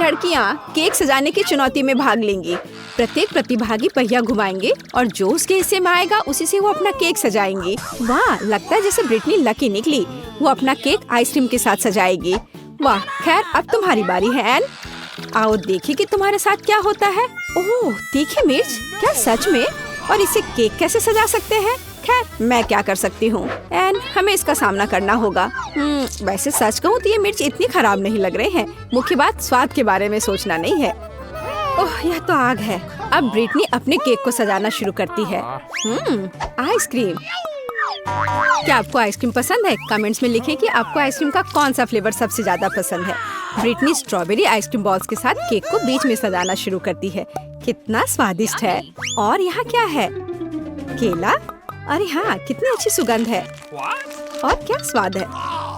लड़कियाँ केक सजाने की चुनौती में भाग लेंगी। प्रत्येक प्रतिभागी पहिया घुमाएंगे और जो उसके हिस्से में आएगा उसी से वो अपना केक सजाएंगी। वाह, लगता है जैसे ब्रिटनी लकी निकली। वो अपना केक आइसक्रीम के साथ सजाएगी। वाह, खैर अब तुम्हारी बारी है एन। आओ देखिए कि तुम्हारे साथ क्या होता है। ओह, तीखी मिर्च, क्या सच में? और इसे केक कैसे सजा सकते हैं? खैर, मैं क्या कर सकती हूँ एन, हमें इसका सामना करना होगा। वैसे सच कहूँ तो ये मिर्च इतनी खराब नहीं लग रहे हैं। मुख्य बात स्वाद के बारे में सोचना नहीं है। ओह, यह तो आग है। अब ब्रिटनी अपने केक को सजाना शुरू करती है। आइसक्रीम। क्या आपको आइसक्रीम पसंद है? कमेंट्स में लिखें कि आपको आइसक्रीम का कौन सा फ्लेवर सबसे ज्यादा पसंद है। ब्रिटनी स्ट्रॉबेरी आइसक्रीम बॉल्स के साथ केक को बीच में सजाना शुरू करती है। कितना स्वादिष्ट है। और यहाँ क्या है? केला। अरे हाँ, कितनी अच्छी सुगंध है और क्या स्वाद है।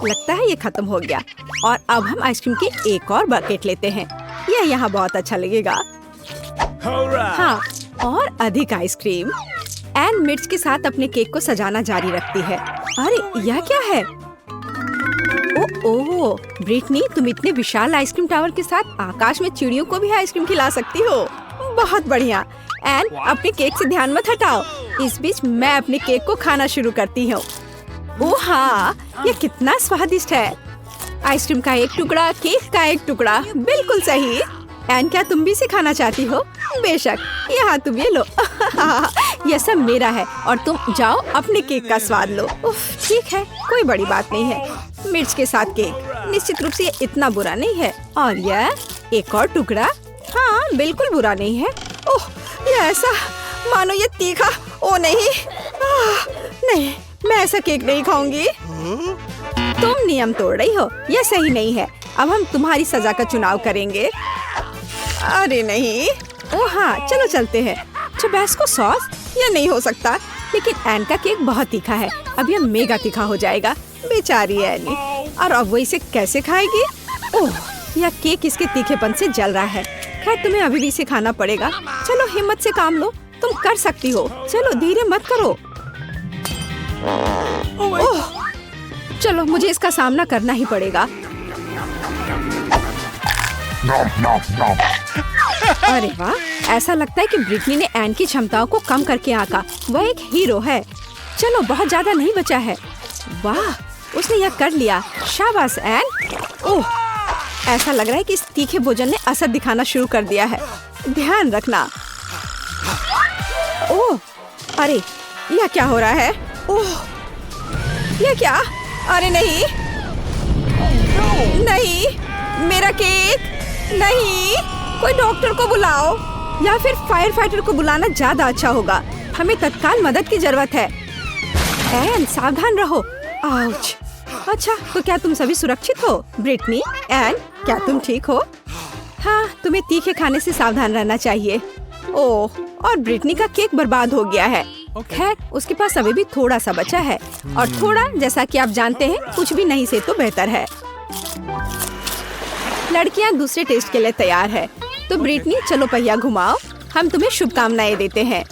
लगता है ये खत्म हो गया। और अब हम आइसक्रीम की एक और बकेट लेते हैं। यह यहाँ बहुत अच्छा लगेगा। हाँ, और अधिक आइसक्रीम। एन मिर्च के साथ अपने केक को सजाना जारी रखती है। अरे यह क्या है? ओह, ब्रिटनी, तुम इतने विशाल आइसक्रीम टावर के साथ आकाश में चिड़ियों को भी आइसक्रीम खिला सकती हो। बहुत बढ़िया। एन, अपने केक से ध्यान मत हटाओ। इस बीच मैं अपने केक को खाना शुरू करती हूँ। ओह हाँ, ये कितना स्वादिष्ट है। आइसक्रीम का एक टुकड़ा, केक का एक टुकड़ा, बिल्कुल सही। एन, क्या तुम भी इसे खाना चाहती हो? बेशक, यहाँ तुम ये लो। यह सब मेरा है और तुम जाओ अपने केक का स्वाद लो। उफ, ठीक है, कोई बड़ी बात नहीं है। मिर्च के साथ केक, निश्चित रूप से ये इतना बुरा नहीं है। और यह एक और टुकड़ा, हाँ बिल्कुल बुरा नहीं है। ओह, यह ऐसा मानो ये तीखा। ओ नहीं, नहीं, मैं ऐसा केक नहीं खाऊंगी। तुम नियम तोड़ रही हो, यह सही नहीं है। अब हम तुम्हारी सजा का चुनाव करेंगे। अरे नहीं। ओह हाँ, चलो चलते हैं। टबैस्को सॉस, यह नहीं हो सकता। लेकिन एन का केक बहुत तीखा है। अब यह मेगा तीखा हो जाएगा। बेचारी एनी। और अब वो इसे कैसे खाएगी? ओह, यह केक इसके तीखेपन से जल रहा है। खैर, तुम्हें अभी भी इसे खाना पड़ेगा। चलो हिम्मत से काम लो, तुम कर सकती हो। चलो धीरे मत करो। ओह, चलो मुझे इसका सामना करना ही पड़ेगा। अरे वाह, ऐसा लगता है कि ब्रिटनी ने एन की क्षमताओं को कम करके आंका। वह एक हीरो है। चलो बहुत ज्यादा नहीं बचा है। वाह, उसने यह कर लिया। शाबाश एन। ओह, ऐसा लग रहा है कि इस तीखे भोजन ने असर दिखाना शुरू कर दिया है। ध्यान रखना। ओह, अरे यह क्या हो रहा है? ओह, यह क्या? अरे नहीं, नहीं, मेरा केक नहीं। कोई डॉक्टर को बुलाओ या फिर फायर फाइटर को बुलाना ज्यादा अच्छा होगा। हमें तत्काल मदद की जरूरत है। एन, सावधान रहो। आउच। अच्छा, तो क्या तुम सभी सुरक्षित हो? ब्रिटनी, एन, क्या तुम ठीक हो? हाँ, तुम्हें तीखे खाने से सावधान रहना चाहिए। ओह, और ब्रिटनी का केक बर्बाद हो गया है। खैर, उसके पास अभी भी थोड़ा सा बचा है। और थोड़ा, जैसा कि आप जानते हैं, कुछ भी नहीं से तो बेहतर है। लड़कियां दूसरे टेस्ट के लिए तैयार है। तो ब्रिटनी, चलो पहिया घुमाओ। हम तुम्हें शुभकामनाएं देते हैं।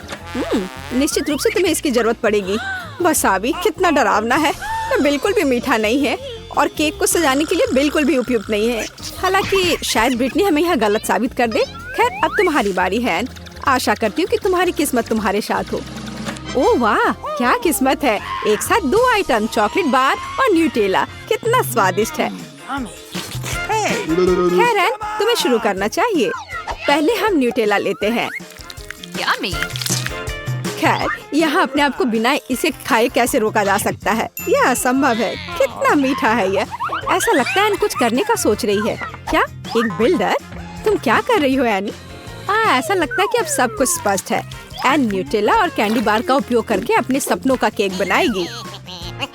निश्चित रूप से तुम्हें इसकी जरूरत पड़ेगी। वसाबी कितना डरावना है। बिल्कुल भी मीठा नहीं है और केक को सजाने के लिए बिल्कुल भी उपयुक्त नहीं है। हालांकि शायद ब्रिटनी हमें यह गलत साबित कर दे। खैर, अब तुम्हारी बारी है। आशा करती हूँ कि तुम्हारी किस्मत तुम्हारे साथ हो। ओह वाह, क्या किस्मत है। एक साथ 2 आइटम, चॉकलेट बार और न्यूटेला। कितना स्वादिष्ट है। खैर एन, तुम्हें शुरू करना चाहिए। पहले हम न्यूटेला लेते हैं। खैर, यहाँ अपने आप को बिना इसे खाए कैसे रोका जा सकता है? यह असंभव है। कितना मीठा है यह। ऐसा लगता है एन कुछ करने का सोच रही है। क्या? एक बिल्डर? तुम क्या कर रही हो एनी? ऐसा लगता है कि अब सब कुछ स्पष्ट है। एन न्यूटेला और कैंडी बार का उपयोग करके अपने सपनों का केक बनाएगी।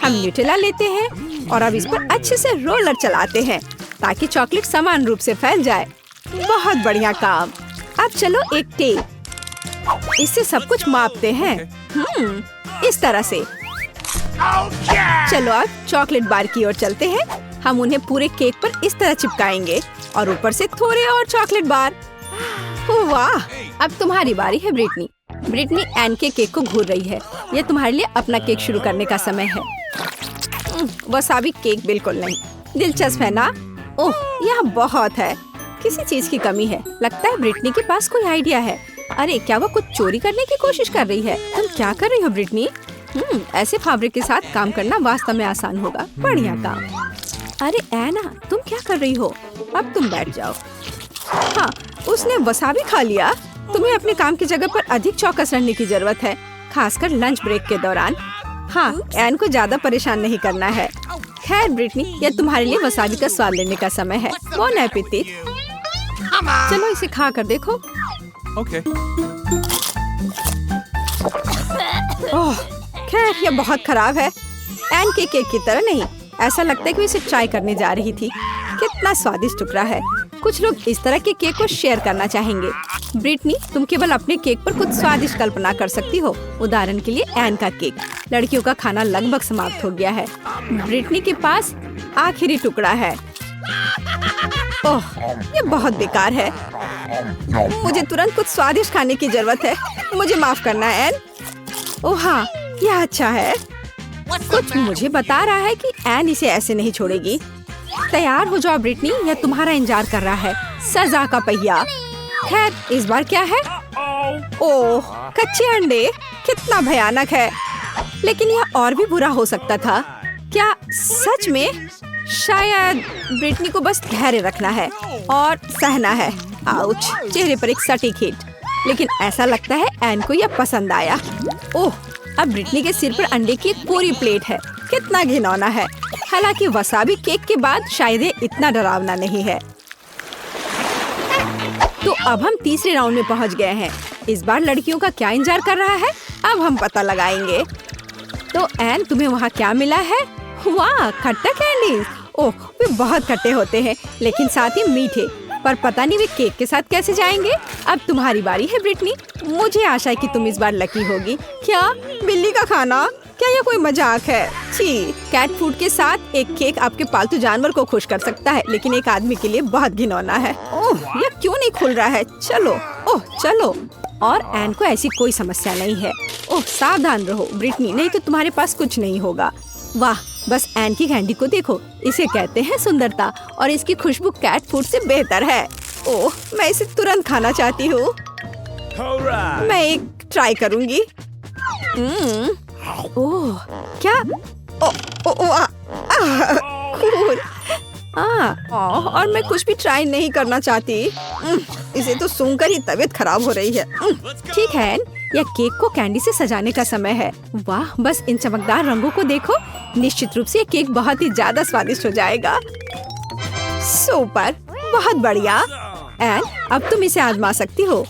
हम न्यूटेला लेते हैं और अब इस पर अच्छे से रोलर चलाते हैं ताकि चॉकलेट समान रूप से फैल जाए। बहुत बढ़िया काम। अब चलो एक टेप, इससे सब कुछ मापते हैं। इस तरह से। चलो अब चॉकलेट बार की ओर चलते हैं। हम उन्हें पूरे केक पर इस तरह चिपकाएंगे और ऊपर से थोड़े और चॉकलेट बार। ओह वाह, अब तुम्हारी बारी है ब्रिटनी। ब्रिटनी एन के केक को घूर रही है। यह तुम्हारे लिए अपना केक शुरू करने का समय है। वसाबी केक बिल्कुल नहीं। दिलचस्प है ना? ओह, यह बहुत है। किसी चीज की कमी है। लगता है ब्रिटनी के पास कोई आइडिया है। अरे क्या वो कुछ चोरी करने की कोशिश कर रही है? तुम क्या कर रही हो ब्रिटनी? ऐसे फैब्रिक के साथ काम करना वास्तव में आसान होगा। बढ़िया काम। अरे एना, तुम क्या कर रही हो? अब तुम बैठ जाओ। हाँ, उसने वसाबी खा लिया। तुम्हें अपने काम की जगह पर अधिक चौकस रहने की जरूरत है, खासकर लंच ब्रेक के दौरान। हाँ, एन को ज्यादा परेशान नहीं करना है। खैर ब्रिटनी, यह तुम्हारे लिए वसाबी का स्वाद लेने का समय है। Bone appétit. चलो इसे खा कर देखो। Okay. ओह, खैर यह बहुत खराब है। एन के केक की तरह नहीं। ऐसा लगता है कि वो इसे ट्राई करने जा रही थी। कितना स्वादिष्ट टुकड़ा है। कुछ लोग इस तरह के केक को शेयर करना चाहेंगे। ब्रिटनी, तुम केवल अपने केक पर कुछ स्वादिष्ट कल्पना कर सकती हो। उदाहरण के लिए एन का केक। लड़कियों का खाना लगभग समाप्त हो गया है। ब्रिटनी के पास आखिरी टुकड़ा है। ओह, ये बहुत बेकार है। मुझे तुरंत कुछ स्वादिष्ट खाने की जरूरत है। मुझे माफ करना एन। ओह हाँ, यह अच्छा है। कुछ मुझे बता रहा है कि एन इसे ऐसे नहीं छोड़ेगी। तैयार हो जाओ ब्रिटनी, यह तुम्हारा इंतजार कर रहा है। सजा का पहिया। खैर इस बार क्या है? ओह, कच्चे अंडे। कितना भयानक है। लेकिन यह और भी बुरा हो सकता था। क्या सच में? शायद ब्रिटनी को बस धैर्य रखना है और सहना है। आउच, चेहरे पर एक सटीक हिट। लेकिन ऐसा लगता है एन को यह पसंद आया। ओह, अब ब्रिटनी के सिर पर अंडे की एक पूरी प्लेट है। कितना घिनौना है। हालांकि वसाबी केक के बाद शायद ये इतना डरावना नहीं है। तो अब हम तीसरे राउंड में पहुंच गए हैं। इस बार लड़कियों का क्या इंतजार कर रहा है, अब हम पता लगाएंगे। तो एन, तुम्हें वहाँ क्या मिला है? वाह, खट्टा कैंडीज। ओह, वे बहुत खट्टे होते हैं लेकिन साथ ही मीठे। पर पता नहीं वे केक के साथ कैसे जाएंगे। अब तुम्हारी बारी है ब्रिटनी। मुझे आशा है कि तुम इस बार लकी होगी। क्या बिल्ली का खाना? क्या यह कोई मजाक है? छी, कैट फूड के साथ एक केक आपके पालतू जानवर को खुश कर सकता है, लेकिन एक आदमी के लिए बहुत घिनौना है। ओह, यह क्यों नहीं खुल रहा है? चलो, ओह चलो। और एन को ऐसी कोई समस्या नहीं है। ओह, सावधान रहो ब्रिटनी, नहीं तो तुम्हारे पास कुछ नहीं होगा। वाह, बस एन की कैंडी को देखो। इसे कहते हैं सुंदरता और इसकी खुशबू कैट फूड से बेहतर है। ओह, मैं इसे तुरंत खाना चाहती हूँ। मैं एक ट्राई करूँगी। ओह, क्या? और मैं कुछ भी ट्राई नहीं करना चाहती। इसे तो सूंघकर ही तबीयत खराब हो रही है। ठीक है, यह केक को कैंडी से सजाने का समय है। वाह, बस इन चमकदार रंगों को देखो। निश्चित रूप से ये केक बहुत ही ज्यादा स्वादिष्ट हो जाएगा। सुपर, बहुत बढ़िया। एन, अब तुम इसे आजमा सकती हो।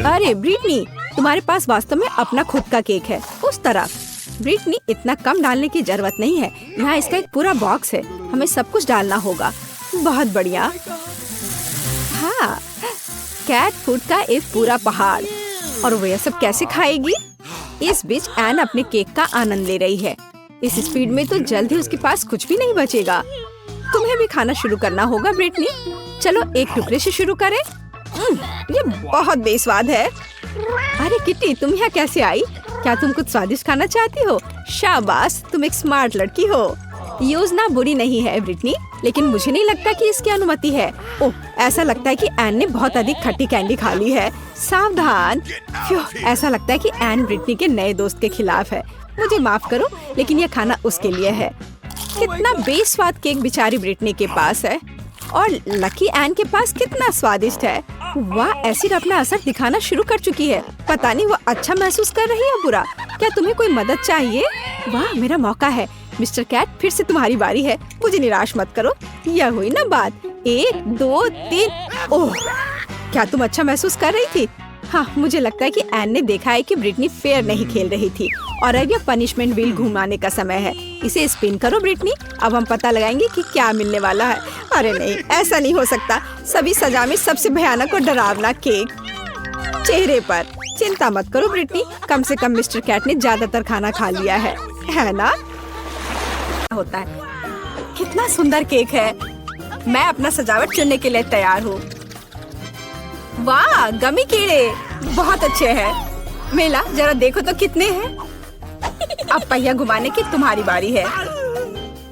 अरे ब्रिटनी, तुम्हारे पास वास्तव में अपना खुद का केक है। उस तरफ। ब्रिटनी, इतना कम डालने की जरूरत नहीं है। यहाँ इसका एक पूरा बॉक्स है। हमें सब कुछ डालना होगा। बहुत बढ़िया। हाँ, कैट फूड का एक पूरा पहाड़। और वो यह सब कैसे खाएगी? इस बीच एन अपने केक का आनंद ले रही है। इस स्पीड में तो जल्द ही उसके पास कुछ भी नहीं बचेगा। तुम्हें भी खाना शुरू करना होगा ब्रिटनी। चलो एक टुकड़े से शुरू करें। ये बहुत बेस्वाद है। अरे किट्टी, तुम यहाँ कैसे आई? क्या तुम कुछ स्वादिष्ट खाना चाहती हो? शाबाश, तुम एक स्मार्ट लड़की हो। योजना बुरी नहीं है ब्रिटनी, लेकिन मुझे नहीं लगता कि इसकी अनुमति है। ओह, ऐसा लगता है कि एन ने बहुत अधिक खट्टी कैंडी खा ली है। सावधान। ऐसा लगता है कि एन ब्रिटनी के नए दोस्त के खिलाफ है। मुझे माफ करो, लेकिन यह खाना उसके लिए है। कितना बेस्वाद केक बेचारी ब्रिटनी के पास है और लकी एन के पास कितना स्वादिष्ट है। वाह, एसिड अपना असर दिखाना शुरू कर चुकी है। पता नहीं वो अच्छा महसूस कर रही है बुरा। क्या तुम्हें कोई मदद चाहिए? वाह, मेरा मौका है। मिस्टर कैट, फिर से तुम्हारी बारी है। मुझे निराश मत करो। यह हुई ना बात। 1 2 3। ओह, क्या तुम अच्छा महसूस कर रही थी? हाँ, मुझे लगता है कि एन ने देखा है कि ब्रिटनी फेयर नहीं खेल रही थी और अब यह पनिशमेंट व्हील घुमाने का समय है। इसे स्पिन करो ब्रिटनी। अब हम पता लगाएंगे कि क्या मिलने वाला है। अरे नहीं, ऐसा नहीं हो सकता। सभी सजा में सबसे भयानक और डरावना केक चेहरे पर। चिंता मत करो ब्रिटनी, कम से कम मिस्टर कैट ने ज्यादातर खाना खा लिया है ना? होता है। कितना सुंदर केक है। मैं अपना सजावट चुनने के लिए तैयार हूँ। वाह, गमी कीड़े बहुत अच्छे हैं। मेला, जरा देखो तो कितने हैं। अब पहिया घुमाने की तुम्हारी बारी है।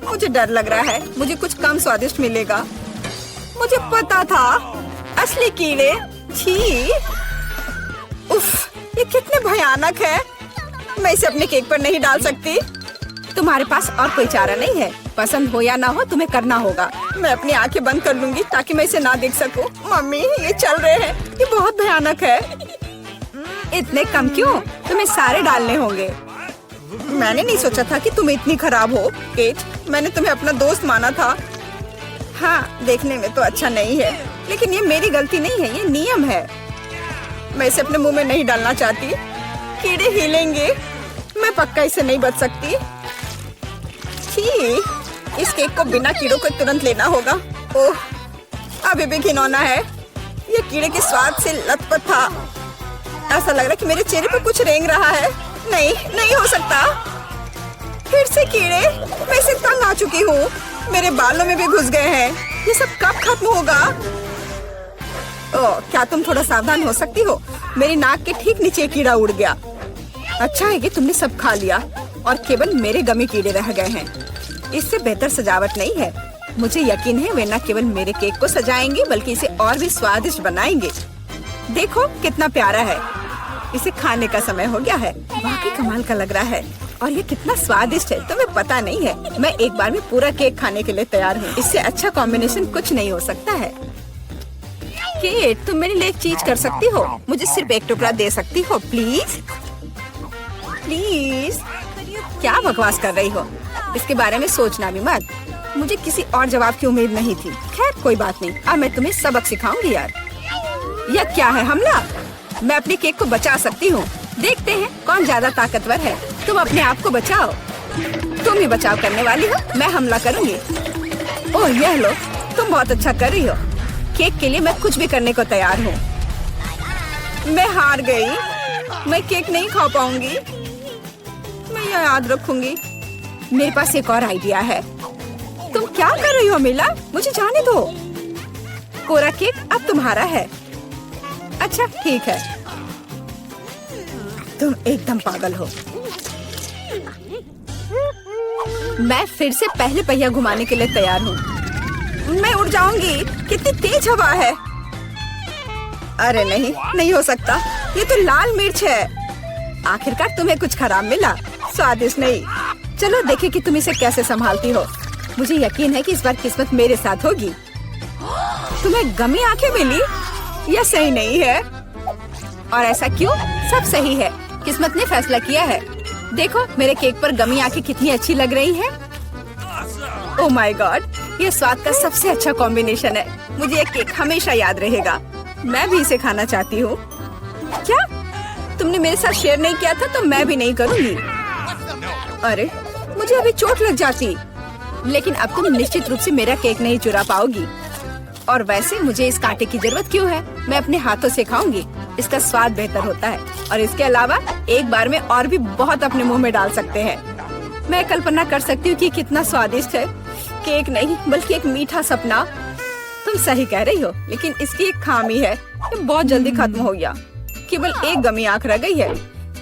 मुझे डर लग रहा है, मुझे कुछ कम स्वादिष्ट मिलेगा। मुझे पता था, असली कीड़े। छी, उफ, ये कितने भयानक है। मैं इसे अपने केक पर नहीं डाल सकती। तुम्हारे पास और कोई चारा नहीं है। पसंद हो या ना हो, तुम्हें करना होगा। मैं अपनी आंखें बंद कर लूंगी ताकि मैं इसे ना देख सकूं। मम्मी, ये चल रहे हैं, ये बहुत भयानक है। इतने कम क्यों? तुम्हें सारे डालने होंगे। मैंने नहीं सोचा था कि तुम इतनी खराब हो, केट। मैंने तुम्हें अपना दोस्त माना था। हाँ, देखने में तो अच्छा नहीं है, लेकिन ये मेरी गलती नहीं है, ये नियम है। मैं इसे अपने मुंह में नहीं डालना चाहती। कीड़े हिलेंगे, मैं पक्का इसे नहीं बच सकती। छी, इस केक को बिना कीड़ों को तुरंत लेना होगा। ओह, अभी भी घिनौना है। ये कीड़े के स्वाद से लथपथ था। ऐसा लग रहा है कि मेरे चेहरे पर कुछ रेंग रहा है। नहीं, नहीं हो सकता। फिर से कीड़े। मैं इसे तंग आ चुकी हूँ। मेरे बालों में भी घुस गए हैं। ये सब कब खत्म होगा? ओह, क्या तुम थोड़ा सावधान हो सकती हो? मेरी नाक के ठीक नीचे कीड़ा उड़ गया। अच्छा है कि तुमने सब खा लिया और केवल मेरे गमी कीड़े रह गए हैं। इससे बेहतर सजावट नहीं है। मुझे यकीन है वे न केवल मेरे केक को सजाएंगे बल्कि इसे और भी स्वादिष्ट बनाएंगे। देखो कितना प्यारा है। इसे खाने का समय हो गया है। वाकई कमाल का लग रहा है और ये कितना स्वादिष्ट है तुम्हें पता नहीं है। मैं एक बार में पूरा केक खाने के लिए तैयार हूँ। इससे अच्छा कॉम्बिनेशन कुछ नहीं हो सकता है। केट, तुम मेरे लिए एक चीज कर सकती हो। मुझे सिर्फ एक टुकड़ा दे सकती हो, प्लीज? प्लीज? क्या बकवास कर रही हो? इसके बारे में सोचना भी मत। मुझे किसी और जवाब की उम्मीद नहीं थी। खैर कोई बात नहीं, अब मैं तुम्हें सबक सिखाऊंगी यार। यह क्या है, हमला? मैं अपने केक को बचा सकती हूँ। देखते हैं कौन ज्यादा ताकतवर है। तुम अपने आप को बचाओ। तुम ही बचाव करने वाली हो, मैं हमला करूंगी। ओह, यह लो, तुम बहुत अच्छा कर रही हो। केक के लिए मैं कुछ भी करने को तैयार हूँ। मैं हार गई। मैं केक नहीं खा पाऊंगी। मैं यह याद रखूंगी। मेरे पास एक और आइडिया है। तुम क्या कर रही हो मिला? मुझे जाने दो। कोरा केक अब तुम्हारा है। अच्छा ठीक है। तुम एकदम पागल हो। मैं फिर से पहले पहिया घुमाने के लिए तैयार हूँ। मैं उड़ जाऊंगी। कितनी तेज हवा है। अरे नहीं, नहीं हो सकता। ये तो लाल मिर्च है। आखिरकार तुम्हें कुछ खराब मिला। स्वादिष्ट नहीं। चलो देखें कि तुम इसे कैसे संभालती हो। मुझे यकीन है कि इस बार किस्मत मेरे साथ होगी। तुम्हें गमी आंखें मिली? यह सही नहीं है। और ऐसा क्यों? सब सही है। किस्मत ने फैसला किया है। देखो मेरे केक पर गमी आंखें कितनी अच्छी लग रही हैं। ओह माय गॉड, ये स्वाद का सबसे अच्छा कॉम्बिनेशन है। मुझे ये केक हमेशा याद रहेगा। मैं भी इसे खाना चाहती हूँ। क्या तुमने मेरे साथ शेयर नहीं किया था तो मैं भी नहीं करूँगी। अरे मुझे अभी चोट लग जाती। लेकिन अब तुम निश्चित रूप से मेरा केक नहीं चुरा पाओगी। और वैसे मुझे इस कांटे की जरूरत क्यों है? मैं अपने हाथों से खाऊंगी। इसका स्वाद बेहतर होता है और इसके अलावा एक बार में और भी बहुत अपने मुंह में डाल सकते हैं। मैं कल्पना कर सकती हूँ कि कितना स्वादिष्ट है। केक नहीं बल्कि एक मीठा सपना। तुम सही कह रही हो, लेकिन इसकी एक खामी है। ये बहुत जल्दी खत्म हो गया। केवल एक गमी आंख रह गई है।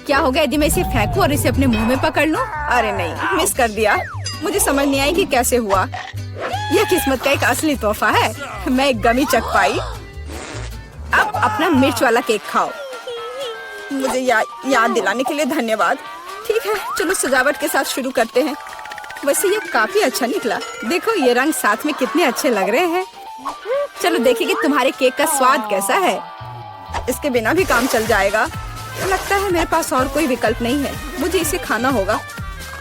क्या होगा यदि मैं इसे फेंकूं और इसे अपने मुंह में पकड़ लूं? अरे नहीं, मिस कर दिया। मुझे समझ नहीं आई कि कैसे हुआ। यह किस्मत का एक असली तोहफा है। मैं एक गमी चख पाई। अब अपना मिर्च वाला केक खाओ। मुझे याद दिलाने के लिए धन्यवाद। ठीक है, चलो सजावट के साथ शुरू करते हैं। वैसे ये काफी अच्छा निकला। देखो ये रंग साथ में कितने अच्छे लग रहे हैं। चलो देखें कि तुम्हारे केक का स्वाद कैसा है। इसके बिना भी काम चल जाएगा। लगता है मेरे पास और कोई विकल्प नहीं है। मुझे इसे खाना होगा।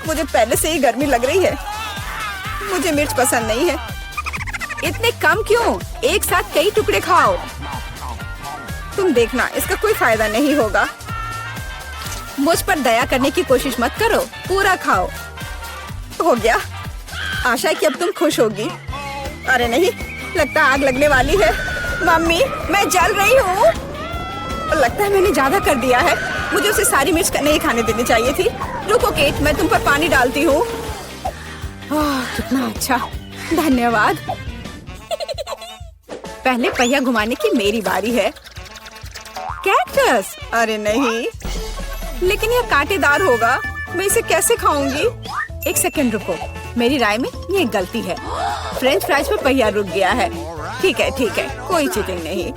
मुझे पहले से ही गर्मी लग रही है। मुझे मिर्च पसंद नहीं है। इतने कम क्यों? एक साथ कई टुकड़े खाओ। तुम देखना, इसका कोई फायदा नहीं होगा। मुझ पर दया करने की कोशिश मत करो। पूरा खाओ। हो गया। आशा है कि अब तुम खुश होगी। अरे नहीं, लगता आग लगने वाली है। मम्मी, मैं जल रही हूँ। लगता है मैंने ज्यादा कर दिया है। मुझे उसे सारी मिर्च नहीं खाने देनी चाहिए थी। रुको केट, मैं तुम पर पानी डालती हूँ। कितना अच्छा, धन्यवाद। पहले पहिया घुमाने की मेरी बारी है। कैक्टस? अरे नहीं, लेकिन यह कांटेदार होगा। मैं इसे कैसे खाऊंगी? एक सेकंड रुको। मेरी राय में ये गलती है। फ्रेंच फ्राइज पर पहिया रुक गया है। ठीक है, कोई चीटिंग नहीं।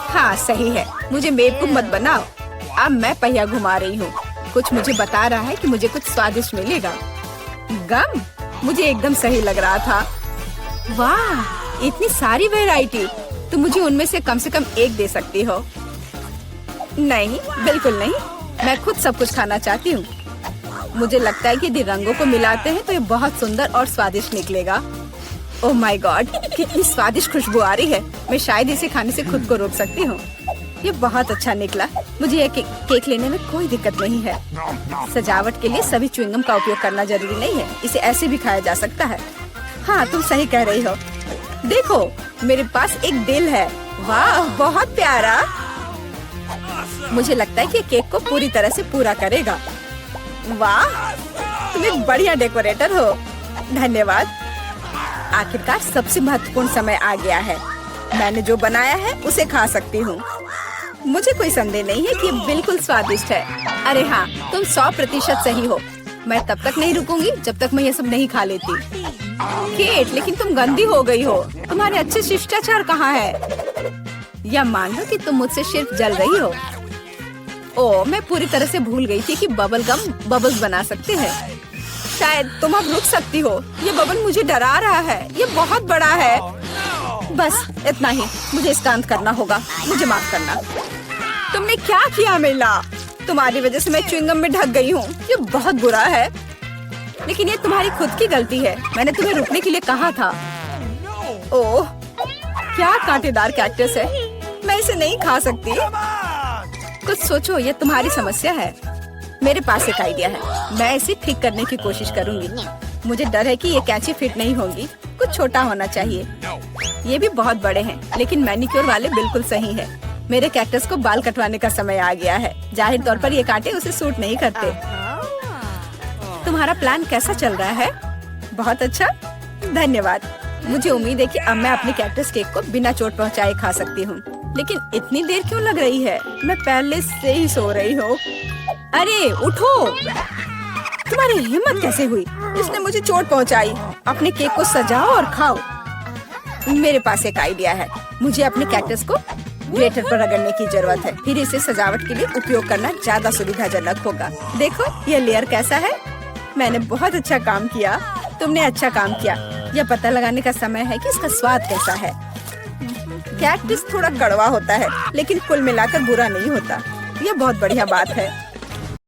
हाँ सही है, मुझे बेवकूफ मत बनाओ। अब मैं पहिया घुमा रही हूँ। कुछ मुझे बता रहा है कि मुझे कुछ स्वादिष्ट मिलेगा। गम मुझे एकदम सही लग रहा था। वाह, इतनी सारी वैरायटी। तुम मुझे उनमें से कम एक दे सकती हो। नहीं, बिल्कुल नहीं, मैं खुद सब कुछ खाना चाहती हूँ। मुझे लगता है कि यदि रंगों को मिलाते हैं तो ये बहुत सुंदर और स्वादिष्ट निकलेगा। ओह माय गॉड, कितनी स्वादिष्ट खुशबू आ रही है। मैं शायद इसे खाने से खुद को रोक सकती हूँ। ये बहुत अच्छा निकला। मुझे ये केक लेने में कोई दिक्कत नहीं है। सजावट के लिए सभी च्युइंगम का उपयोग करना जरूरी नहीं है, इसे ऐसे भी खाया जा सकता है। हाँ, तुम सही कह रही हो। देखो, मेरे पास एक दिल है। वाह, बहुत प्यारा। मुझे लगता है कि केक को पूरी तरह से पूरा करेगा। वाह, तुम एक बढ़िया डेकोरेटर हो। धन्यवाद। आखिरकार सबसे महत्वपूर्ण समय आ गया है। मैंने जो बनाया है उसे खा सकती हूँ। मुझे कोई संदेह नहीं है कि ये बिल्कुल स्वादिष्ट है। अरे हाँ, तुम 100% सही हो। मैं तब तक नहीं रुकूंगी जब तक मैं ये सब नहीं खा लेती। केट, लेकिन तुम गंदी हो गई हो। तुम्हारे अच्छे शिष्टाचार कहाँ है? या मान लो कि तुम मुझसे सिर्फ जल रही हो। ओह, मैं पूरी तरह से भूल गई थी कि बबल गम बबल्स बना सकते हैं। शायद तुम अब रुक सकती हो। ये बबल मुझे डरा रहा है। ये बहुत बड़ा है। बस इतना ही, मुझे इसका अंत करना होगा। मुझे माफ करना। तुमने क्या किया मिला? तुम्हारी वजह से मैं च्युइंगम में ढक गई हूँ। ये बहुत बुरा है, लेकिन ये तुम्हारी खुद की गलती है। मैंने तुम्हें रुकने के लिए कहा था। ओह, क्या कांटेदार कैक्टस है। मैं इसे नहीं खा सकती। कुछ सोचो, ये तुम्हारी समस्या है। मेरे पास एक आइडिया है। मैं इसे ठीक करने की कोशिश करूंगी। मुझे डर है कि ये कैंची फिट नहीं होगी। कुछ छोटा होना चाहिए। ये भी बहुत बड़े हैं, लेकिन मैनिक्योर वाले बिल्कुल सही है। मेरे कैक्टस को बाल कटवाने का समय आ गया है। जाहिर तौर पर ये कांटे उसे सूट नहीं करते। तुम्हारा प्लान कैसा चल रहा है? बहुत अच्छा, धन्यवाद। मुझे उम्मीद है कि अब मैं अपने कैक्टस केक को बिना चोट पहुंचाए खा सकती हूँ। लेकिन इतनी देर क्यों लग रही है? मैं पहले से ही सो रही हूँ। अरे उठो, तुम्हारी हिम्मत कैसे हुई? इसने मुझे चोट पहुंचाई। अपने केक को सजाओ और खाओ। मेरे पास एक आइडिया है। मुझे अपने कैक्टस को ग्रेटर पर रगड़ने की जरूरत है। फिर इसे सजावट के लिए उपयोग करना ज्यादा सुविधाजनक होगा। देखो ये लेयर कैसा है। मैंने बहुत अच्छा काम किया। तुमने अच्छा काम किया। यह पता लगाने का समय है कि इसका स्वाद कैसा है। कैक्टस थोड़ा कड़वा होता है, लेकिन कुल मिलाकर बुरा नहीं होता। यह बहुत बढ़िया बात है।